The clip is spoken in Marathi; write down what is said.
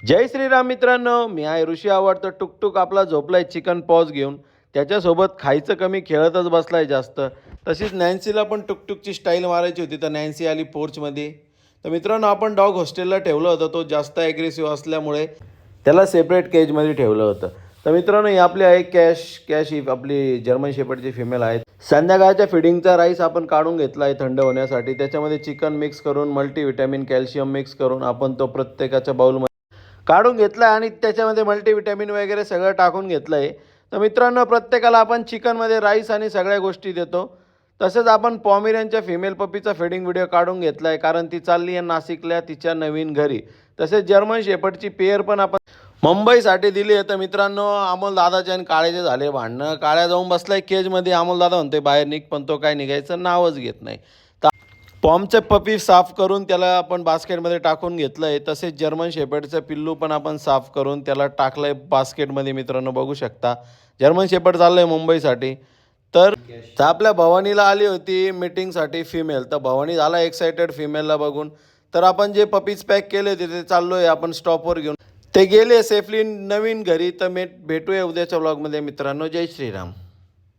जय श्रीराम मित्रांनो, मी आहे ऋषी आवडतं टुकटुक आपला झोपलाय चिकन पॉज घेऊन. त्याच्यासोबत खायचं कमी खेळतच बसलाय जास्त. तशीच नॅन्सीला पण टुकटुकची स्टाईल मारायची होती तर नॅन्सी आली पोर्चमध्ये. तर मित्रांनो आपण डॉग हॉस्टेलला ठेवलं होतं, तो जास्त ॲग्रेसिव्ह असल्यामुळे त्याला सेपरेट केजमध्ये ठेवलं होतं. तर मित्रांनो ही आपली आहे कॅश कॅश ही आपली जर्मन शेपर्डची फिमेल आहे. संध्याकाळच्या फिडिंगचा राईस आपण काढून घेतला आहे थंड होण्यासाठी. त्याच्यामध्ये चिकन मिक्स करून मल्टीव्हिटॅमिन कॅल्शियम मिक्स करून आपण तो प्रत्येकाच्या बाउलमध्ये काढून घेतला आहे आणि त्याच्यामध्ये मल्टीव्हिटॅमिन वगैरे सगळं टाकून घेतलं आहे. तर मित्रांनो प्रत्येकाला आपण चिकनमध्ये राईस आणि सगळ्या गोष्टी देतो. तसंच आपण पॉमेरियनच्या फिमेल पपीचा फीडिंग व्हिडिओ काढून घेतला आहे, कारण ती चालली आहे नाशिकला तिच्या नवीन घरी. तसेच जर्मन शेपर्डची पेअर पण आपण मुंबईसाठी दिली आहे. तर मित्रांनो अमोल दादाचे आणि काळेचे झाले भांडणं. काळ्या जाऊन बसलाय केजमध्ये, अमोल दादा म्हणतोय बाहेर निघ, पण तो काय निघायचं नावच घेत नाही. पॉमचे पपी साफ करून त्याला आपण बास्केटमध्ये टाकून घेतलं आहे. तसेच जर्मन शेपर्डचं पिल्लू पण आपण साफ करून त्याला टाकलं आहे बास्केटमध्ये. मित्रांनो बघू शकता जर्मन शेपर्ड चाललं आहे मुंबईसाठी. तर आपल्या भवानीला आली होती मीटिंगसाठी फिमेल, तर भवानी झाला एक्सायटेड फिमेलला बघून. तर आपण जे पपीज पॅक केले होते ते चाललो आहे आपण स्टॉपवर घेऊन. ते गेले सेफली नवीन घरी. तर भेटूया उद्याच्या व्लॉगमध्ये मित्रांनो. जय श्रीराम.